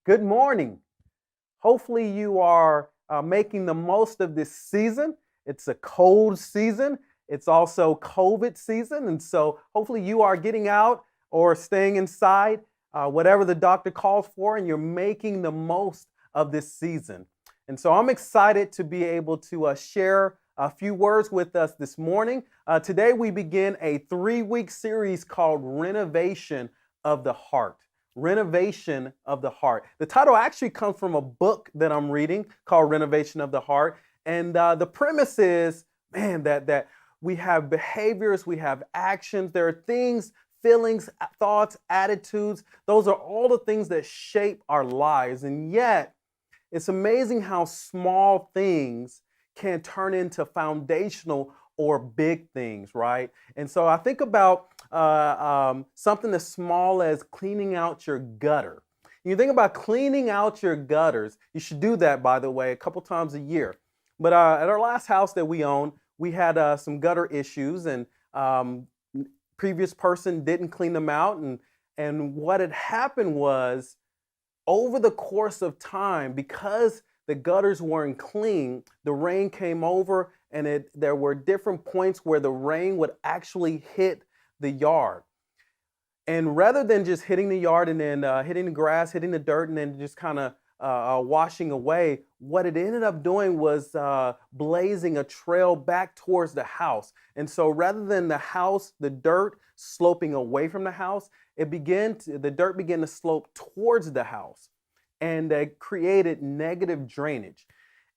Good morning. Hopefully you are making the most of this season. It's a cold season. It's also COVID season. And so hopefully you are getting out or staying inside, whatever the doctor calls for, and you're making the most of this season. And so I'm excited to be able to share a few words with us this morning. Today we begin a 3-week series called Renovation of the Heart. Renovation of the Heart. The title actually comes from a book that I'm reading called Renovation of the Heart. And the premise is, man, that we have behaviors, we have actions, there are things, feelings, thoughts, attitudes. Those are all the things that shape our lives. And yet, it's amazing how small things can turn into foundational or big things, right? And so I think about something as small as cleaning out your gutter. You think about cleaning out your gutters. You should do that, by the way, a couple times a year. But at our last house that we owned, we had some gutter issues, and previous person didn't clean them out. And what had happened was, over the course of time, because the gutters weren't clean, the rain came over, and there were different points where the rain would actually hit the yard. And rather than just hitting the yard and then hitting the grass, hitting the dirt, and then just kind of washing away, what it ended up doing was blazing a trail back towards the house. And so rather than the house, the dirt sloping away from the house, the dirt began to slope towards the house, and created negative drainage.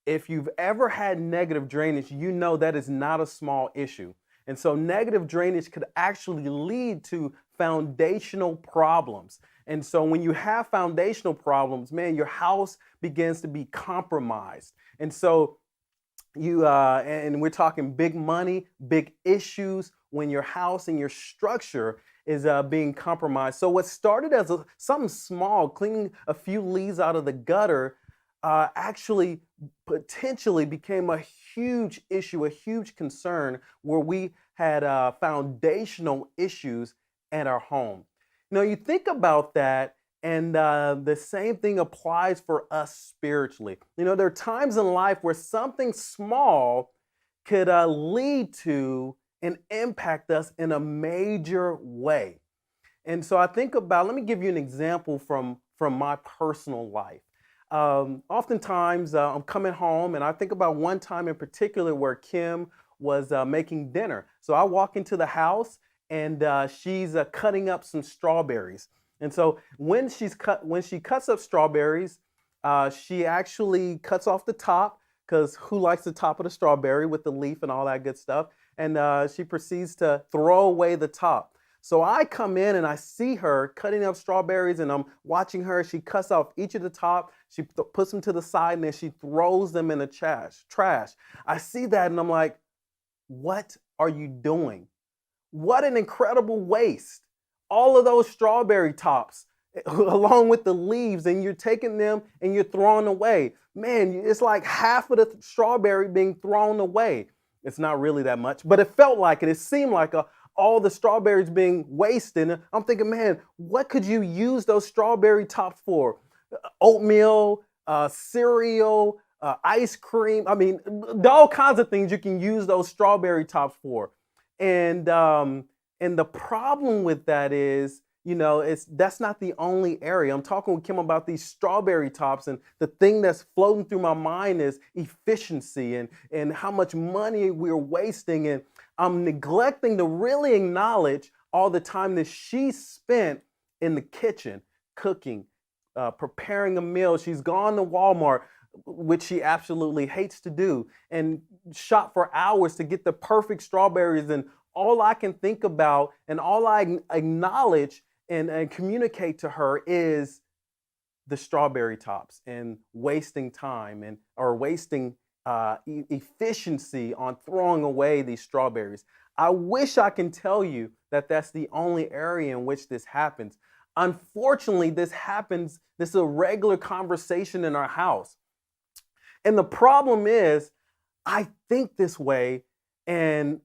If you've ever had negative drainage, you know that is not a small issue. And so negative drainage could actually lead to foundational problems. And so when you have foundational problems, man, your house begins to be compromised. And so and we're talking big money, big issues when your house and your structure is being compromised. So what started as something small, cleaning a few leaves out of the gutter, actually potentially became a huge issue, a huge concern, where we had foundational issues at our home. You think about that, and the same thing applies for us spiritually. There are times in life where something small could lead to and impact us in a major way. And so I think about, let me give you an example from my personal life. Oftentimes I'm coming home, and I think about one time in particular where Kim was making dinner. So I walk into the house, and she's cutting up some strawberries. And so when she cuts up strawberries, she actually cuts off the top, because who likes the top of the strawberry with the leaf and all that good stuff? And she proceeds to throw away the top. So I come in and I see her cutting up strawberries, and I'm watching her. She cuts off each of the top. She puts them to the side, and then she throws them in the trash. I see that, and I'm like, what are you doing? What an incredible waste. All of those strawberry tops along with the leaves, and you're taking them and you're throwing away. Man, it's like half of the strawberry being thrown away. It's not really that much, but it felt like it. It seemed like all the strawberries being wasted. And I'm thinking, man, what could you use those strawberry tops for? Oatmeal, cereal, ice cream. I mean, all kinds of things you can use those strawberry tops for. And the problem with that is, that's not the only area. I'm talking with Kim about these strawberry tops, and the thing that's floating through my mind is efficiency and how much money we're wasting. And I'm neglecting to really acknowledge all the time that she spent in the kitchen, cooking, preparing a meal. She's gone to Walmart, which she absolutely hates to do, and shop for hours to get the perfect strawberries and all I can think about and all I acknowledge and communicate to her is the strawberry tops and wasting time and or wasting efficiency on throwing away these strawberries. I wish I can tell you that that's the only area in which this happens. Unfortunately, this happens, this is a regular conversation in our house. And the problem is, I think this way, and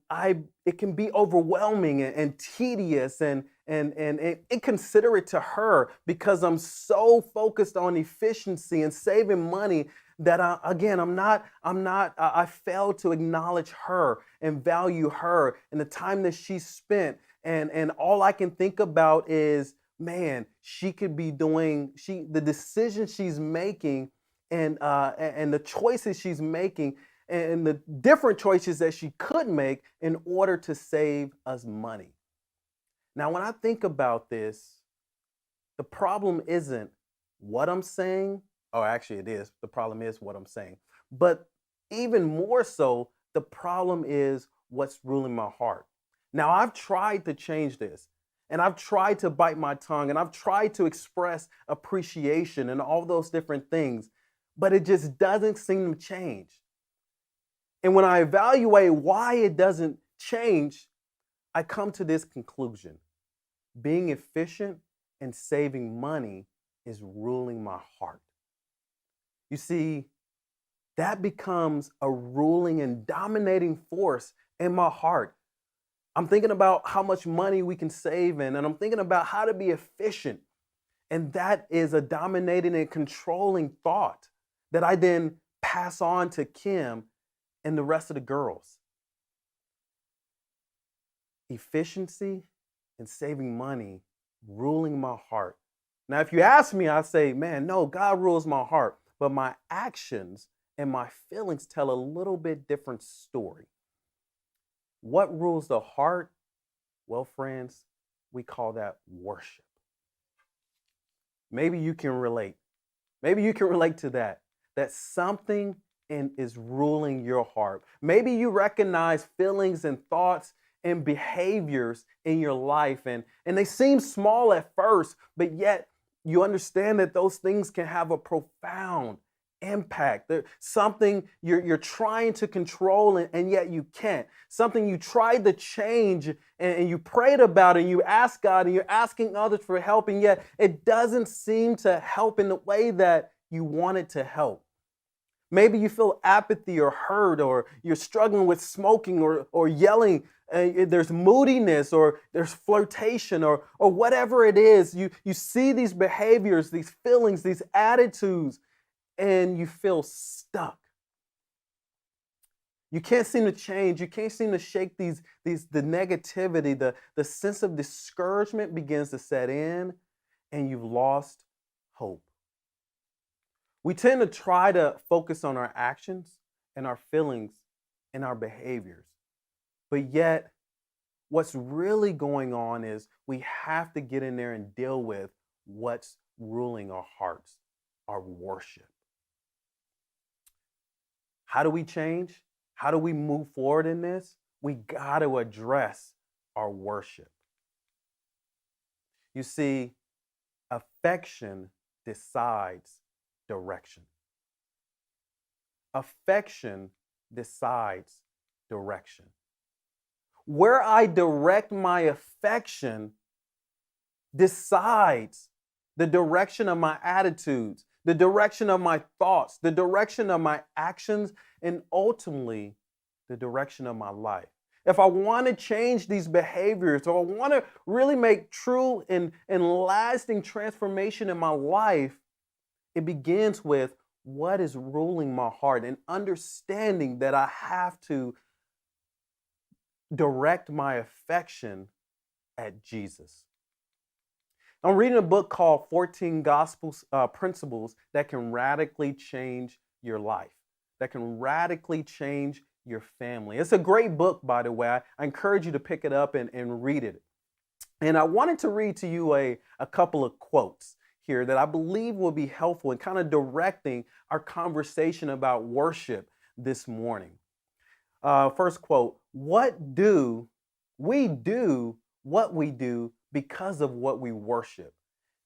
it can be overwhelming and tedious and inconsiderate to her because I'm so focused on efficiency and saving money that I fail to acknowledge her and value her and the time that she spent. And all I can think about is, man, she could be doing the decisions she's making and the choices she's making and the different choices that she could make in order to save us money. Now, when I think about this, the problem isn't what I'm saying. Oh, actually, it is. The problem is what I'm saying. But even more so, the problem is what's ruling my heart. Now, I've tried to change this, and I've tried to bite my tongue, and I've tried to express appreciation and all those different things, but it just doesn't seem to change. And when I evaluate why it doesn't change, I come to this conclusion. Being efficient and saving money is ruling my heart. You see, that becomes a ruling and dominating force in my heart. I'm thinking about how much money we can save and I'm thinking about how to be efficient. And that is a dominating and controlling thought that I then pass on to Kim and the rest of the girls. Efficiency and saving money ruling my heart. Now, if you ask me, I say, man, no, God rules my heart, but my actions and my feelings tell a little bit different story. What rules the heart? Well, friends, we call that worship. Maybe you can relate. Maybe you can relate to that something is ruling your heart. Maybe you recognize feelings and thoughts and behaviors in your life, and they seem small at first, but yet you understand that those things can have a profound impact. There's something you're trying to control and yet you can't. Something you tried to change and you prayed about and you asked God and you're asking others for help, and yet it doesn't seem to help in the way that you want it to help. Maybe you feel apathy or hurt, or you're struggling with smoking or yelling. There's moodiness or there's flirtation or whatever it is. You see these behaviors, these feelings, these attitudes, and you feel stuck. You can't seem to change. You can't seem to shake the negativity. The sense of discouragement begins to set in, and you've lost hope. We tend to try to focus on our actions and our feelings and our behaviors. But yet, what's really going on is we have to get in there and deal with what's ruling our hearts, our worship. How do we change? How do we move forward in this? We got to address our worship. You see, affection decides direction. Affection decides direction. Where I direct my affection decides the direction of my attitudes, the direction of my thoughts, the direction of my actions, and ultimately the direction of my life. If I want to change these behaviors, or I want to really make true and lasting transformation in my life, it begins with what is ruling my heart and understanding that I have to direct my affection at Jesus. I'm reading a book called 14 Gospel Principles that can radically change your life, that can radically change your family. It's a great book, by the way. I encourage you to pick it up and read it. And I wanted to read to you a couple of quotes here that I believe will be helpful in kind of directing our conversation about worship this morning. First quote, what do We do what we do because of what we worship.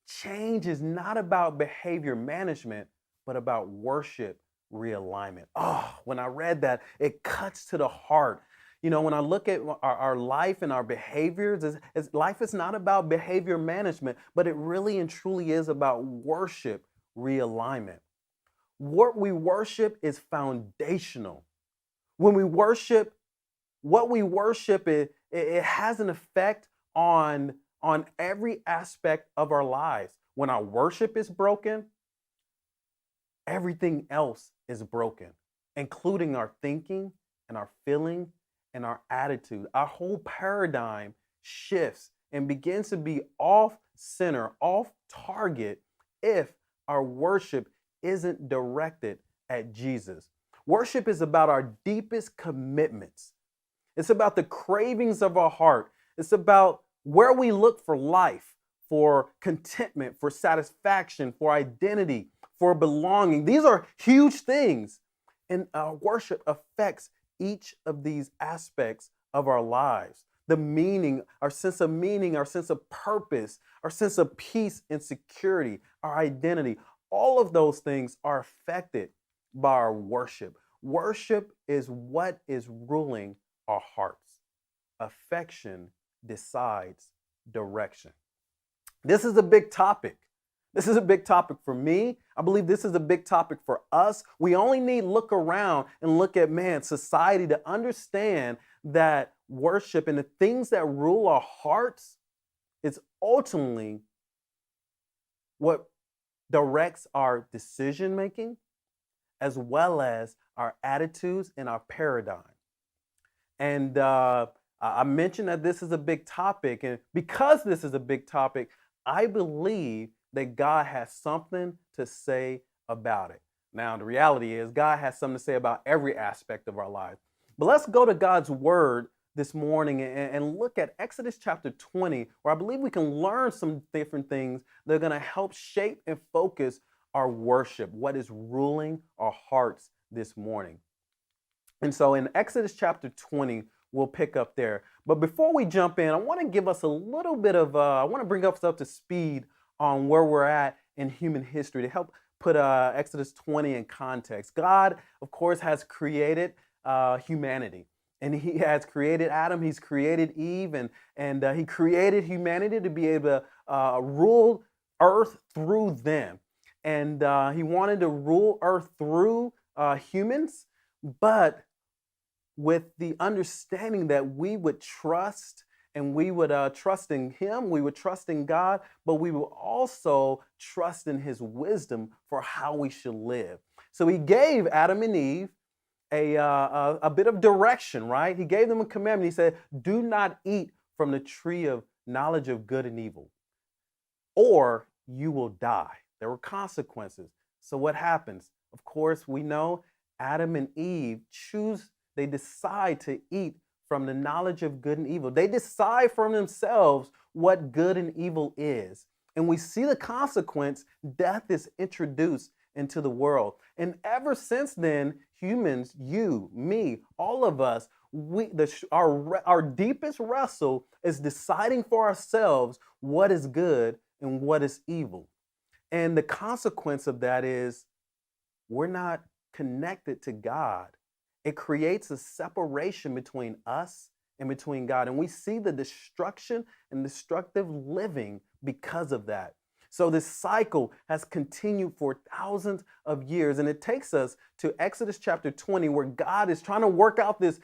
Change is not about behavior management, but about worship realignment. Oh, when I read that, it cuts to the heart. You know, when I look at our life and our behaviors, life is not about behavior management, but it really and truly is about worship realignment. What we worship is foundational. When we worship, what we worship, it has an effect on every aspect of our lives. When our worship is broken, everything else is broken, including our thinking and our feeling and our attitude. Our whole paradigm shifts and begins to be off center, off target if our worship isn't directed at Jesus. Worship is about our deepest commitments. It's about the cravings of our heart. It's about where we look for life, for contentment, for satisfaction, for identity, for belonging. These are huge things. And our worship affects each of these aspects of our lives. The meaning, our sense of purpose, our sense of peace and security, our identity, all of those things are affected by our worship. Worship is what is ruling our hearts. Affection decides direction. This is a big topic. This is a big topic for me. I believe this is a big topic for us. We only need to look around and look at society to understand that worship and the things that rule our hearts is ultimately what directs our decision making as well as our attitudes and our paradigm. And I mentioned that this is a big topic, and because this is a big topic, I believe that God has something to say about it. Now, the reality is God has something to say about every aspect of our lives. But let's go to God's word this morning and look at Exodus chapter 20, where I believe we can learn some different things that are going to help shape and focus our worship, what is ruling our hearts this morning. And so in Exodus chapter 20, we'll pick up there. But before we jump in, I want to give us a little bit of, I want to bring us up to speed on where we're at in human history to help put Exodus 20 in context. God, of course, has created humanity. And he has created Adam, he's created Eve, and he created humanity to be able to rule earth through them. And he wanted to rule earth through humans, but with the understanding that we would trust and we would trust in him, we would trust in God, but we would also trust in his wisdom for how we should live. So he gave Adam and Eve a bit of direction, right? He gave them a commandment. He said, do not eat from the tree of knowledge of good and evil, or you will die. There were consequences. So what happens? Of course, we know Adam and Eve they decide to eat from the knowledge of good and evil. They decide for themselves what good and evil is. And we see the consequence. Death is introduced into the world. And ever since then, humans, you, me, all of us, our deepest wrestle is deciding for ourselves what is good and what is evil. And the consequence of that is we're not connected to God. It creates a separation between us and between God. And we see the destruction and destructive living because of that. So this cycle has continued for thousands of years. And it takes us to Exodus chapter 20, where God is trying to work out this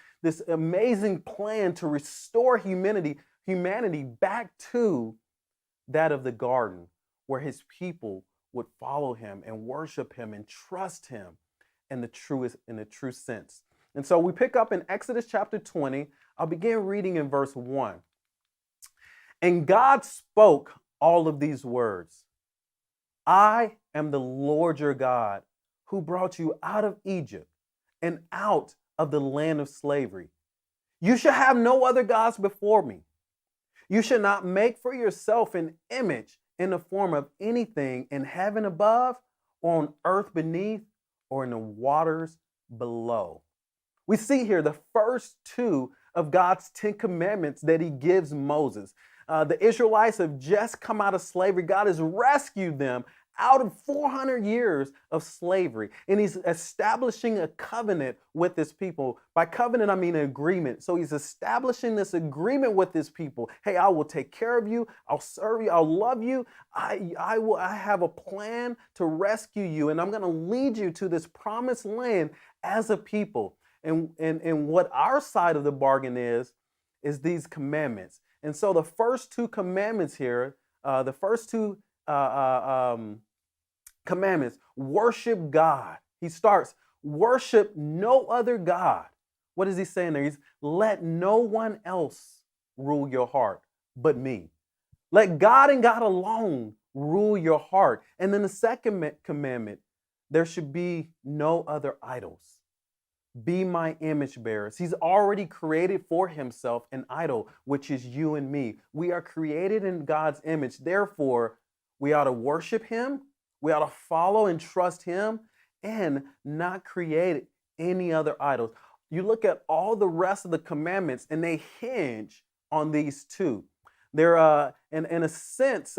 amazing plan to restore humanity back to that of the garden, where his people would follow him and worship him and trust him in the true sense. And so we pick up in Exodus chapter 20. I'll begin reading in verse 1. And God spoke all of these words. I am the Lord your God, who brought you out of Egypt and out of the land of slavery. You shall have no other gods before me. You shall not make for yourself an image in the form of anything in heaven above, or on earth beneath, or in the waters below. We see here the first two of God's 10 commandments that he gives Moses. The Israelites have just come out of slavery. God has rescued them out of 400 years of slavery. And he's establishing a covenant with his people. By covenant, I mean an agreement. So he's establishing this agreement with his people. Hey, I will take care of you. I'll serve you. I'll love you. I have a plan to rescue you. And I'm going to lead you to this promised land as a people. And what our side of the bargain is these commandments. And so the first two commandments here, the first two commandments, worship God. He starts, worship no other God. What is he saying there? He's, let no one else rule your heart but me. Let God and God alone rule your heart. And then the second commandment, there should be no other idols. Be my image bearers. He's already created for himself an idol, which is you and me. We are created in God's image. Therefore, we ought to worship him. We ought to follow and trust him and not create any other idols. You look at all the rest of the commandments and they hinge on these two. They're, in a sense,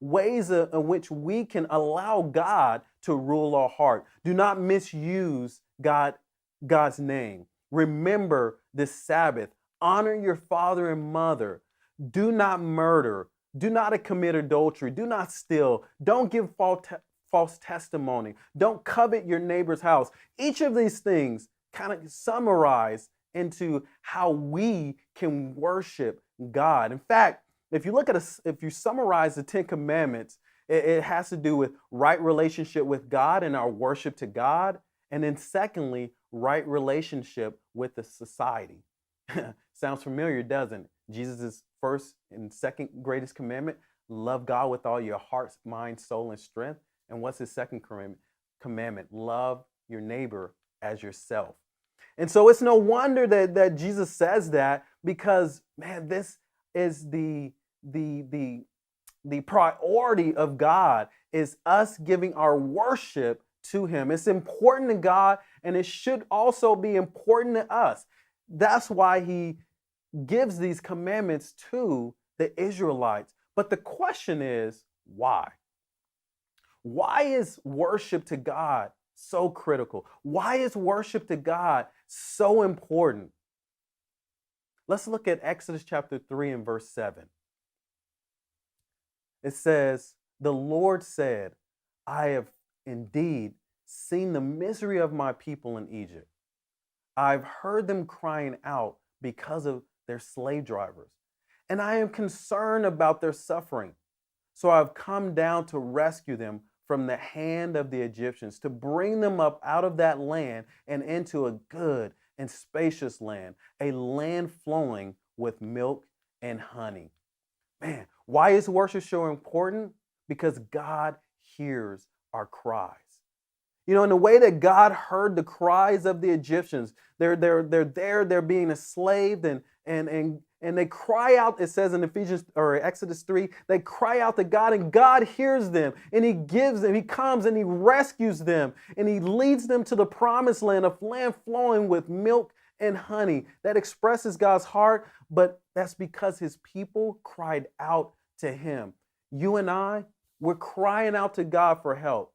ways in which we can allow God to rule our heart. Do not misuse God's name. Remember this Sabbath. Honor your father and mother. Do not murder. Do not commit adultery. Do not steal. Don't give false testimony. Don't covet your neighbor's house. Each of these things kind of summarize into how we can worship God. In fact, if you summarize the 10 commandments, it has to do with right relationship with God and our worship to God. And then secondly, right relationship with the society. Sounds familiar, doesn't it? Jesus' first and second greatest commandment, love God with all your heart, mind, soul, and strength. And what's his second commandment? Love your neighbor as yourself. And so it's no wonder that Jesus says that, because, man, this is the priority of God, is us giving our worship to him. It's important to God, and it should also be important to us. That's why he gives these commandments to the Israelites. But the question is, why? Why is worship to God so critical? Why is worship to God so important? Let's look at Exodus chapter 3 and verse 7. It says, the Lord said, I have indeed seen the misery of my people in Egypt. I've heard them crying out because of their slave drivers, and I am concerned about their suffering. So I've come down to rescue them from the hand of the Egyptians, to bring them up out of that land and into a good and spacious land, a land flowing with milk and honey. Man, why is worship so important? Because God hears our cries. You know, in the way that God heard the cries of the Egyptians, they're being enslaved and they cry out. It says in Exodus 3, they cry out to God, and God hears them, and he comes and he rescues them, and he leads them to the promised land, a land flowing with milk and honey. That expresses God's heart, but that's because his people cried out to him. You and I, we're crying out to God for help.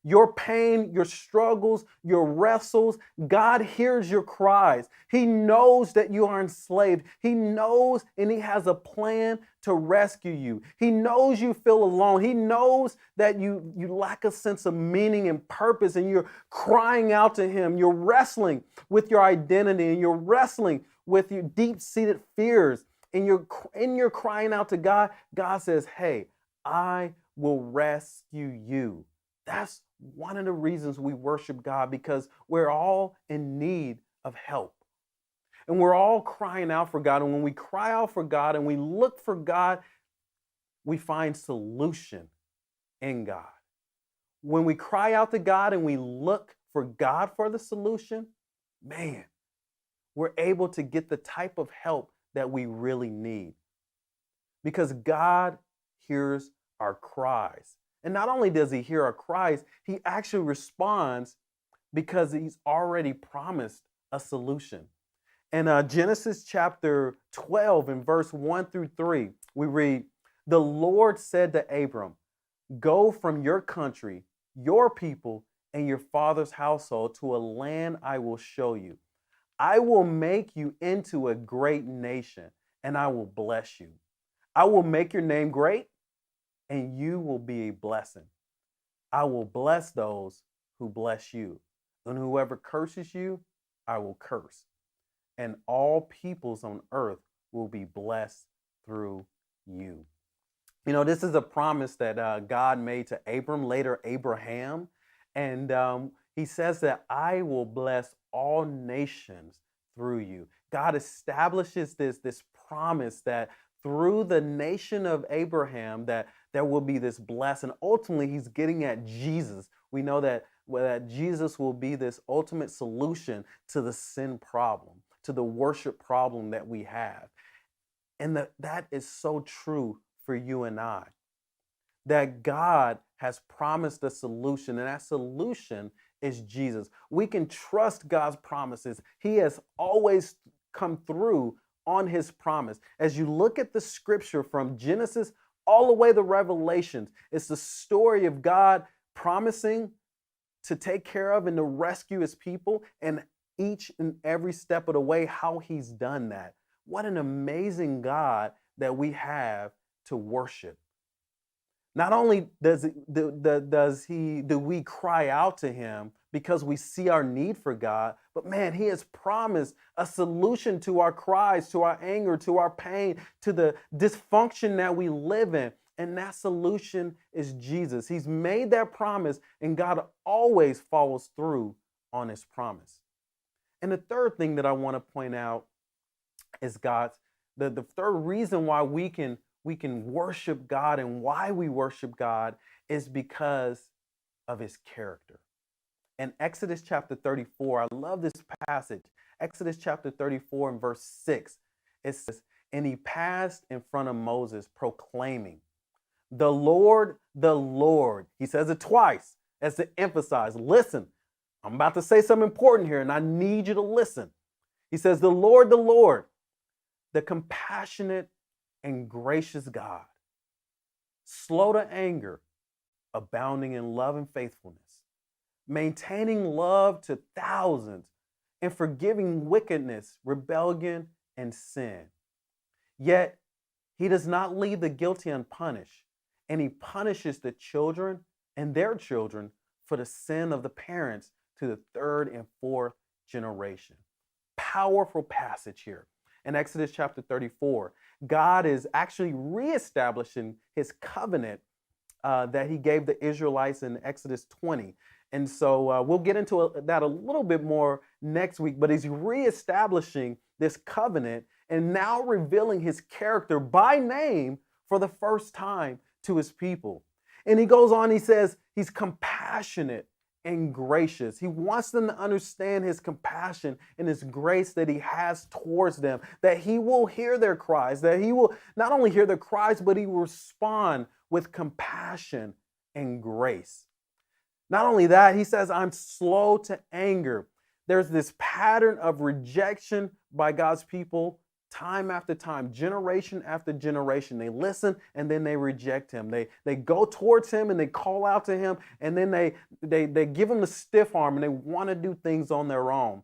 Your pain, your struggles, your wrestles, God hears your cries. He knows that you are enslaved. He knows, and he has a plan to rescue you. He knows you feel alone. He knows that you lack a sense of meaning and purpose, and you're crying out to him. You're wrestling with your identity, and you're wrestling with your deep-seated fears, and you're crying out to God. God says, hey, I will rescue you. That's one of the reasons we worship God, because we're all in need of help. And we're all crying out for God. And when we cry out for God and we look for God, we find solution in God. When we cry out to God and we look for God for the solution, man, we're able to get the type of help that we really need. Because God hears our cries. And not only does he hear our cries, he actually responds because he's already promised a solution. In Genesis chapter 12 and verse 1 through 3, we read, "The Lord said to Abram, go from your country, your people, and your father's household to a land I will show you. I will make you into a great nation, and I will bless you. I will make your name great, and you will be a blessing. I will bless those who bless you, and whoever curses you, I will curse. And all peoples on earth will be blessed through you." You know, this is a promise that God made to Abram, later Abraham. And he says that I will bless all nations through you. God establishes this promise that through the nation of Abraham, that there will be this blessing. Ultimately, he's getting at Jesus. We know that Jesus will be this ultimate solution to the sin problem, to the worship problem that we have. And that is so true for you and I, that God has promised a solution, and that solution is Jesus. We can trust God's promises. He has always come through on his promise. As you look at the scripture from Genesis all the way to Revelations, it's the story of God promising to take care of and to rescue his people, and each and every step of the way, how he's done that. What an amazing God that we have to worship. Not only do we cry out to him because we see our need for God, but man, he has promised a solution to our cries, to our anger, to our pain, to the dysfunction that we live in. And that solution is Jesus. He's made that promise, and God always follows through on his promise. And the third thing that I want to point out is the third reason why we can worship God, and why we worship God is because of his character. In Exodus chapter 34, I love this passage. Exodus chapter 34 and verse 6, it says, "And he passed in front of Moses proclaiming, the Lord, he says it twice as to emphasize, listen, I'm about to say something important here, and I need you to listen. He says, the Lord, the compassionate and gracious God, slow to anger, abounding in love and faithfulness, maintaining love to thousands, and forgiving wickedness, rebellion, and sin. Yet he does not leave the guilty unpunished, and he punishes the children and their children for the sin of the parents to the third and fourth generation." Powerful passage here. In Exodus chapter 34, God is actually reestablishing his covenant that he gave the Israelites in Exodus 20. And so we'll get into that a little bit more next week, but he's reestablishing this covenant and now revealing his character by name for the first time to his people. And he goes on, he says he's compassionate and gracious. He wants them to understand his compassion and his grace that he has towards them, that he will hear their cries, that he will not only hear their cries, but he will respond with compassion and grace. Not only that, he says, I'm slow to anger. There's this pattern of rejection by God's people time after time, generation after generation. They listen and then they reject him. They go towards him and they call out to him, and then they give him the stiff arm and they want to do things on their own.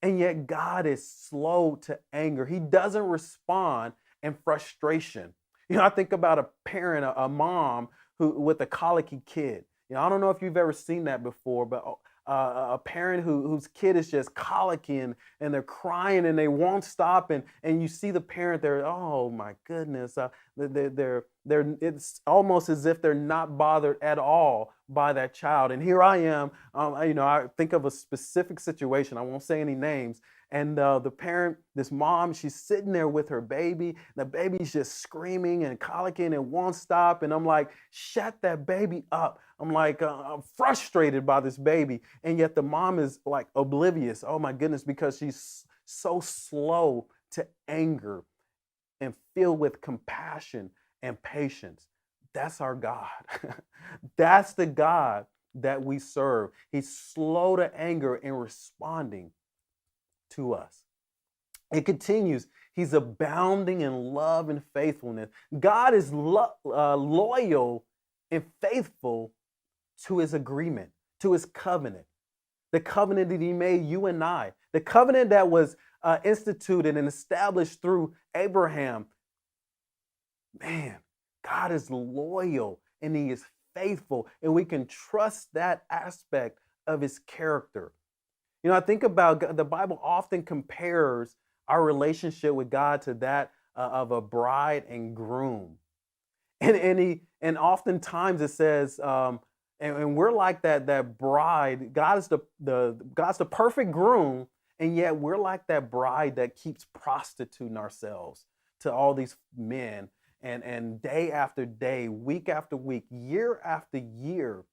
And yet God is slow to anger. He doesn't respond in frustration. You know, I think about a parent, a mom who with a colicky kid. You know, I don't know if you've ever seen that before, but a parent whose kid is just colicky and they're crying and they won't stop, and you see the parent there, oh my goodness, they're it's almost as if they're not bothered at all by that child. And here I am, you know, I think of a specific situation, I won't say any names, and the parent, this mom, she's sitting there with her baby. The baby's just screaming and colicking and won't stop. And I'm like, shut that baby up. I'm like, I'm frustrated by this baby. And yet the mom is like oblivious. Oh my goodness, because she's so slow to anger and filled with compassion and patience. That's our God. That's the God that we serve. He's slow to anger and responding to us. It continues. He's abounding in love and faithfulness. God is loyal and faithful to his agreement, to his covenant, the covenant that he made you and I, the covenant that was instituted and established through Abraham. Man, God is loyal and he is faithful, and we can trust that aspect of his character. You know, I think about the Bible often compares our relationship with God to that of a bride and groom. And oftentimes it says, and we're like that bride. God is God's the perfect groom, and yet we're like that bride that keeps prostituting ourselves to all these men, and day after day, week after week, year after year,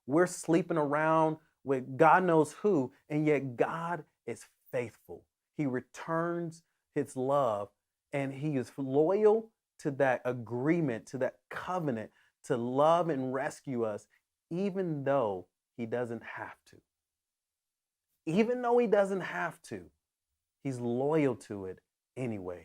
we're sleeping around with God knows who, and yet God is faithful. He returns his love, and he is loyal to that agreement, to that covenant, to love and rescue us, even though he doesn't have to. Even though he doesn't have to, he's loyal to it anyways.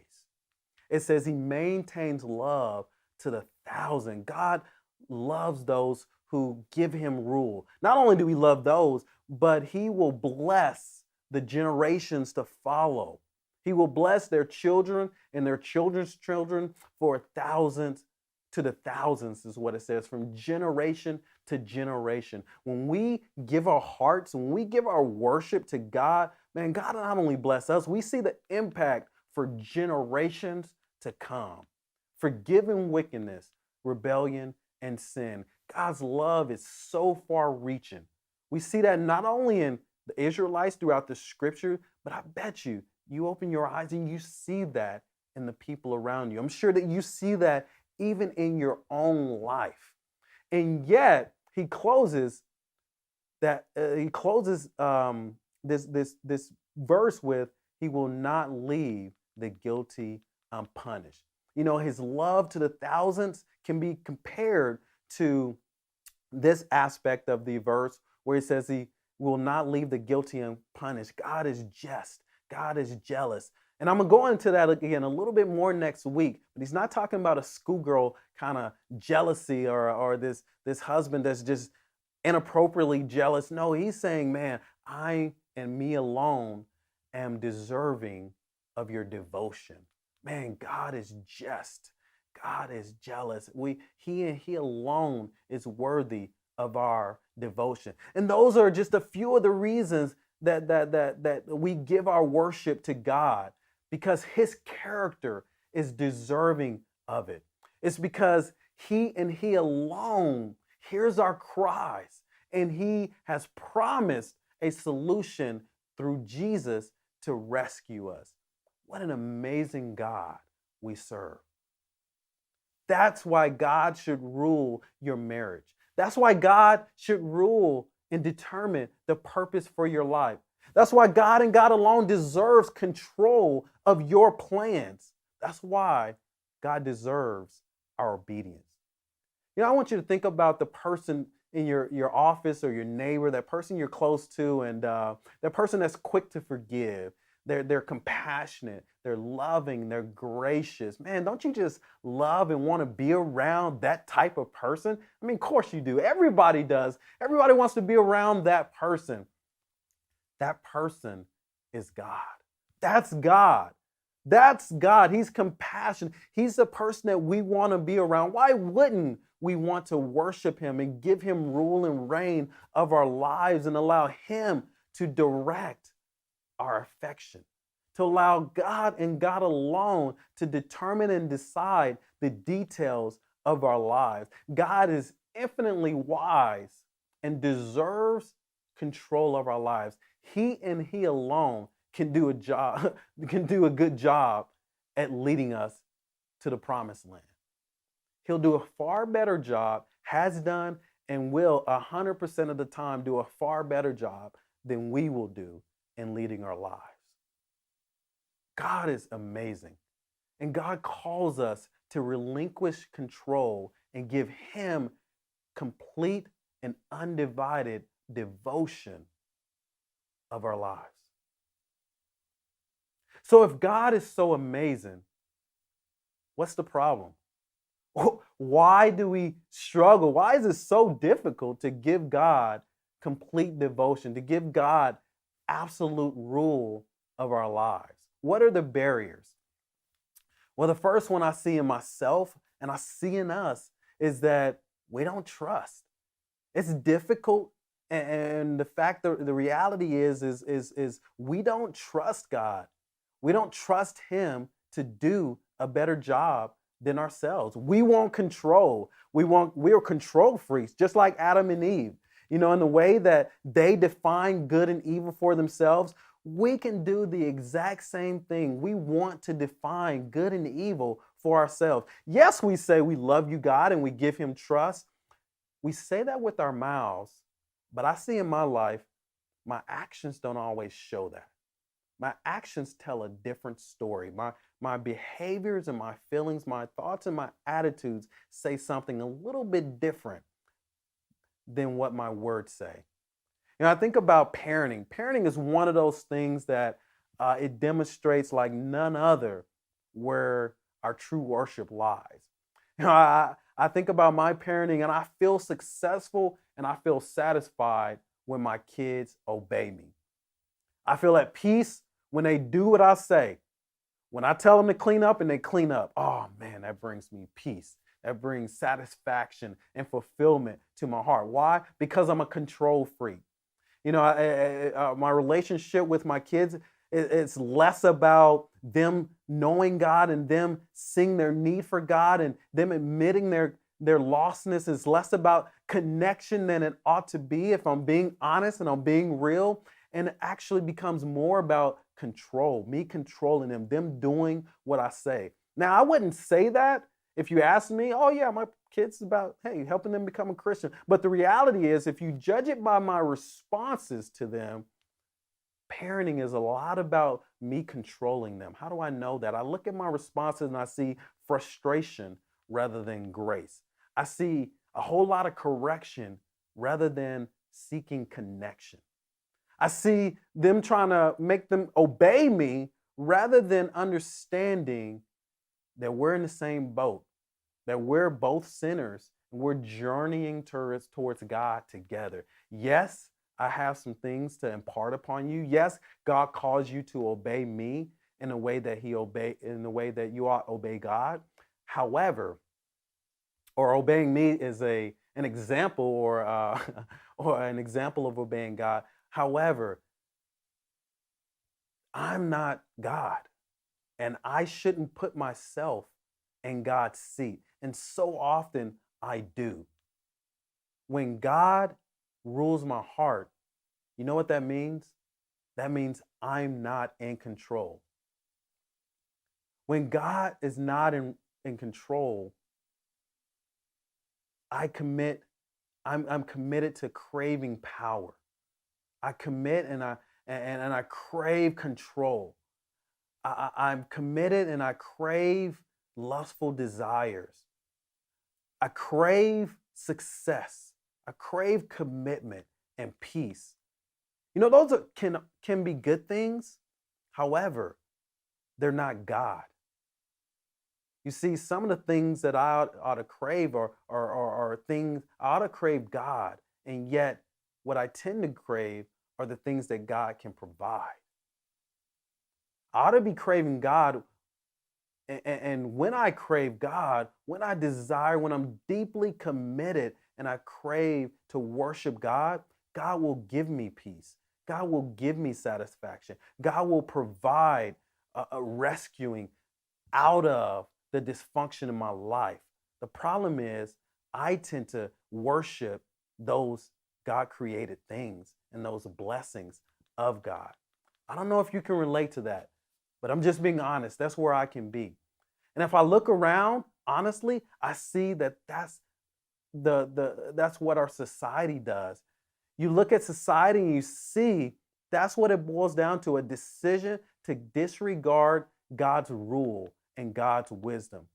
It says he maintains love to the thousand. God loves those who give him rule. Not only do we love those, but he will bless the generations to follow. He will bless their children and their children's children for thousands to the thousands, is what it says, from generation to generation. When we give our hearts, when we give our worship to God, man, God not only bless us, we see the impact for generations to come. Forgiving wickedness, rebellion, and sin. God's love is so far reaching. We see that not only in the Israelites throughout the scripture, but I bet you open your eyes and you see that in the people around you. I'm sure that you see that even in your own life. And yet he closes this verse with, he will not leave the guilty unpunished. You know, his love to the thousands can be compared to this aspect of the verse where he says he will not leave the guilty unpunished. God is just. God is jealous. And I'm going to go into that again a little bit more next week. But he's not talking about a schoolgirl kind of jealousy or this husband that's just inappropriately jealous. No, he's saying, man, I and me alone am deserving of your devotion. Man, God is just. God is jealous. He and he alone is worthy of our devotion. And those are just a few of the reasons that we give our worship to God, because his character is deserving of it. It's because he and he alone hears our cries, and he has promised a solution through Jesus to rescue us. What an amazing God we serve. That's why God should rule your marriage. That's why God should rule and determine the purpose for your life. That's why God and God alone deserves control of your plans. That's why God deserves our obedience. You know, I want you to think about the person in your office or your neighbor, that person you're close to, and that person that's quick to forgive. They're compassionate, they're loving, they're gracious. Man, don't you just love and want to be around that type of person? I mean, of course you do. Everybody does. Everybody wants to be around that person. That person is God. That's God. That's God. He's compassionate. He's the person that we want to be around. Why wouldn't we want to worship him and give him rule and reign of our lives and allow him to direct our affection, to allow God and God alone to determine and decide the details of our lives? God is infinitely wise and deserves control of our lives. He and he alone can do a good job at leading us to the promised land. He'll do a far better job, has done, and will 100% of the time do a far better job than we will do in leading our lives. God is amazing. And God calls us to relinquish control and give him complete and undivided devotion of our lives. So if God is so amazing, what's the problem? Why do we struggle? Why is it so difficult to give God complete devotion, to give God absolute rule of our lives? What are the barriers? Well, the first one I see in myself and I see in us is that we don't trust. It's difficult, and the fact that the reality is we don't trust God. We don't trust Him to do a better job than ourselves. We want control. We are control freaks, just like Adam and Eve. You know, in the way that they define good and evil for themselves, we can do the exact same thing. We want to define good and evil for ourselves. Yes, we say we love you, God, and we give Him trust. We say that with our mouths, but I see in my life, my actions don't always show that. My actions tell a different story. My behaviors and my feelings, my thoughts and my attitudes say something a little bit different than what my words say. You know, I think about parenting. Parenting is one of those things that it demonstrates like none other where our true worship lies. You know, I think about my parenting and I feel successful and I feel satisfied when my kids obey me. I feel at peace when they do what I say. When I tell them to clean up and they clean up, oh man, that brings me peace. That brings satisfaction and fulfillment to my heart. Why? Because I'm a control freak. You know, my relationship with my kids, it's less about them knowing God and them seeing their need for God and them admitting their lostness. It's less about connection than it ought to be, if I'm being honest and I'm being real. And it actually becomes more about control, me controlling them doing what I say. Now, I wouldn't say that if you asked me, oh yeah, my kids about, hey, helping them become a Christian. But the reality is, if you judge it by my responses to them, parenting is a lot about me controlling them. How do I know that? I look at my responses and I see frustration rather than grace. I see a whole lot of correction rather than seeking connection. I see them trying to make them obey me rather than understanding that we're in the same boat, that we're both sinners and we're journeying towards God together. Yes, I have some things to impart upon you. Yes, God calls you to obey me in a way that you ought to obey God. However, or obeying me is an example or or an example of obeying God. However, I'm not God, and I shouldn't put myself in God's seat. And so often I do. When God rules my heart, you know what that means? That means I'm not in control. When God is not in control, I'm committed to craving power. I commit and I crave control. I'm committed and I crave lustful desires. I crave success. I crave commitment and peace. You know, those can be good things. However, they're not God. You see, some of the things that I ought to crave are things I ought to crave God, and yet what I tend to crave are the things that God can provide. I ought to be craving God, and when I crave God, when I desire, when I'm deeply committed and I crave to worship God, God will give me peace. God will give me satisfaction. God will provide a rescuing out of the dysfunction in my life. The problem is I tend to worship those God created things and those blessings of God. I don't know if you can relate to that, but I'm just being honest. That's where I can be. And if I look around, honestly, I see that that's what our society does. You look at society and you see that's what it boils down to, a decision to disregard God's rule and God's wisdom.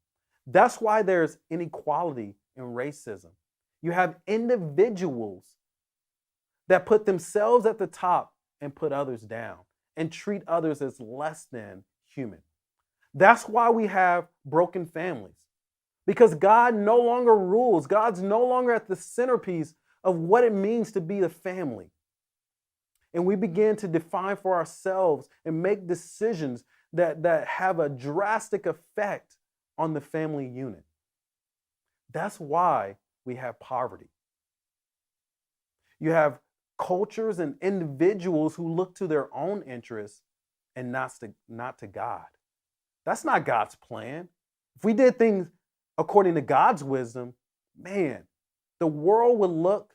That's why there's inequality and racism. You have individuals that put themselves at the top and put others down and treat others as less than human. That's why we have broken families, because God no longer rules. God's no longer at the centerpiece of what it means to be a family. And we begin to define for ourselves and make decisions that have a drastic effect on the family unit. That's why we have poverty. You have cultures and individuals who look to their own interests and not to God. That's not God's plan. If we did things according to God's wisdom, man, the world would look,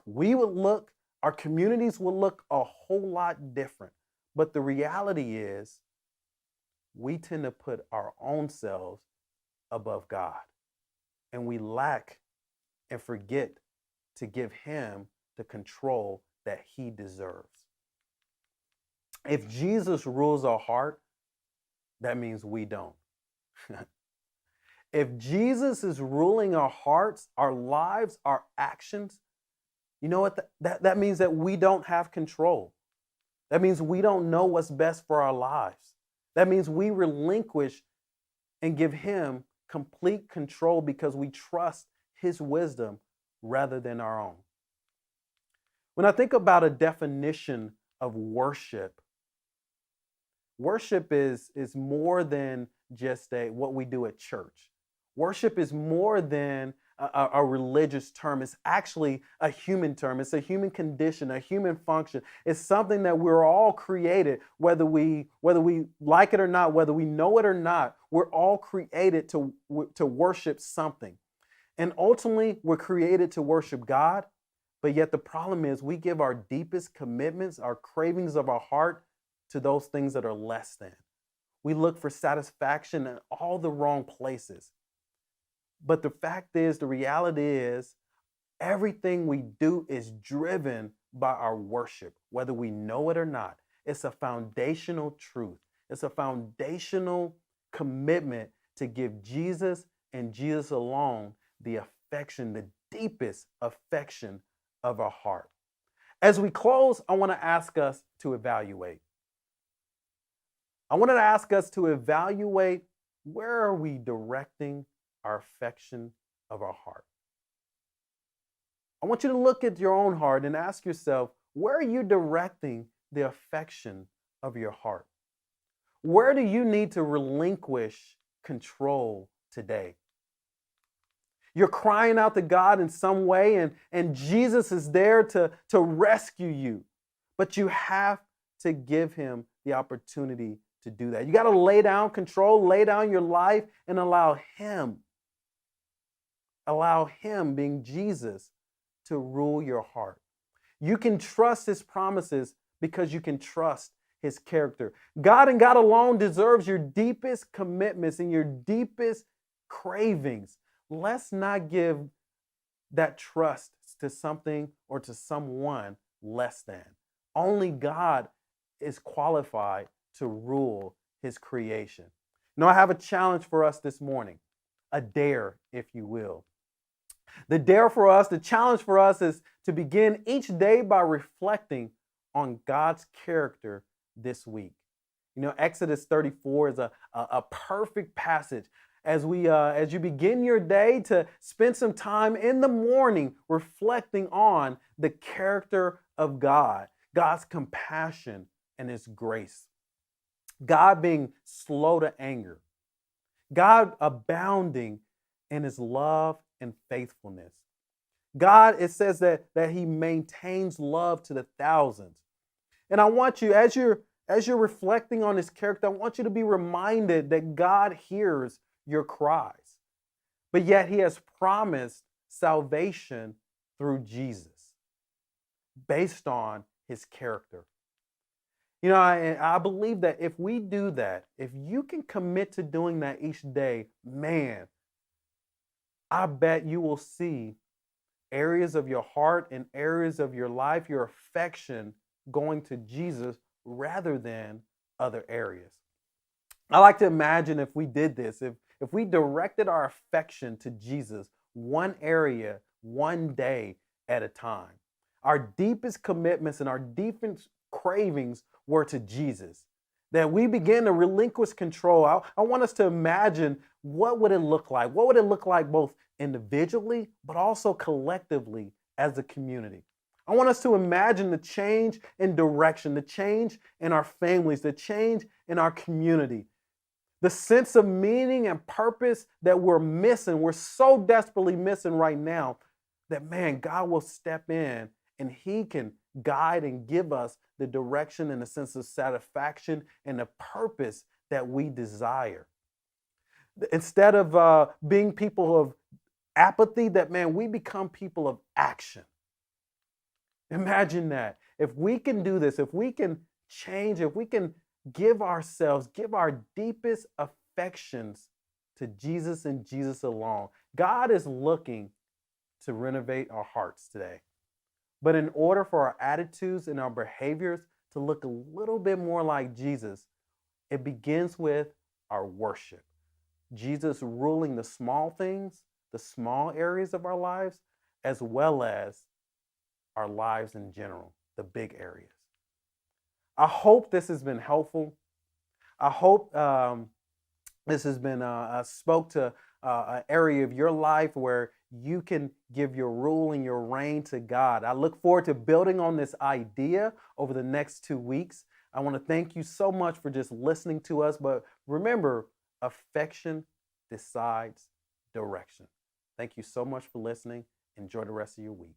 we would look, our communities will look a whole lot different. But the reality is, we tend to put our own selves above God. And we lack and forget to give Him the control that He deserves. If Jesus rules our heart, that means we don't. If Jesus is ruling our hearts, our lives, our actions, you know what? That means that we don't have control. That means we don't know what's best for our lives. That means we relinquish and give Him complete control because we trust His wisdom rather than our own. When I think about a definition of worship, worship is more than just what we do at church. Worship is more than a religious term. It's actually a human term. It's a human condition, a human function. It's something that we're all created, whether we like it or not, whether we know it or not. We're all created to worship something. And ultimately, we're created to worship God. But yet the problem is we give our deepest commitments, our cravings of our heart to those things that are less than. We look for satisfaction in all the wrong places. But the fact is, the reality is, everything we do is driven by our worship, whether we know it or not. It's a foundational truth. It's a foundational commitment to give Jesus and Jesus alone the affection, the deepest affection of our heart. As we close, I want to ask us to evaluate. I wanted to ask us to evaluate, where are we directing our affection of our heart? I want you to look at your own heart and ask yourself, where are you directing the affection of your heart? Where do you need to relinquish control today? You're crying out to God in some way, and Jesus is there to rescue you. But you have to give Him the opportunity to do that. You got to lay down control, lay down your life, and allow Him, being Jesus, to rule your heart. You can trust His promises because you can trust His character. God and God alone deserves your deepest commitments and your deepest cravings. Let's not give that trust to something or to someone less than. Only God is qualified to rule His creation. Now, I have a challenge for us this morning, a dare, if you will. The challenge for us is to begin each day by reflecting on God's character this week. You know, Exodus 34 is a perfect passage as you begin your day to spend some time in the morning reflecting on the character of God, God's compassion and His grace, God being slow to anger, God abounding in His love and faithfulness. God, it says that He maintains love to the thousands. And I want you, as you're reflecting on His character, I want you to be reminded that God hears your cries, but yet He has promised salvation through Jesus based on His character. You know, I believe that if we do that, if you can commit to doing that each day, man, I bet you will see areas of your heart and areas of your life, your affection going to Jesus rather than other areas. I like to imagine if we did this, if we directed our affection to Jesus one area, one day at a time. Our deepest commitments and our deepest cravings were to Jesus. that we begin to relinquish control. I want us to imagine, what would it look like? What would it look like both individually, but also collectively as a community? I want us to imagine the change in direction, the change in our families, the change in our community, the sense of meaning and purpose that we're missing. We're so desperately missing right now that, man, God will step in and he can guide and give us the direction and the sense of satisfaction and the purpose that we desire. Instead of being people of apathy, that, man, we become people of action. Imagine that. If we can do this, if we can change, if we can give ourselves, give our deepest affections to Jesus and Jesus alone, God is looking to renovate our hearts today. But in order for our attitudes and our behaviors to look a little bit more like Jesus, it begins with our worship. Jesus ruling the small things, the small areas of our lives, as well as our lives in general, the big areas. I hope this has been helpful. I hope this has been spoke to an area of your life where you can give your rule and your reign to God. I look forward to building on this idea over the next 2 weeks. I want to thank you so much for just listening to us. But remember, affection decides direction. Thank you so much for listening. Enjoy the rest of your week.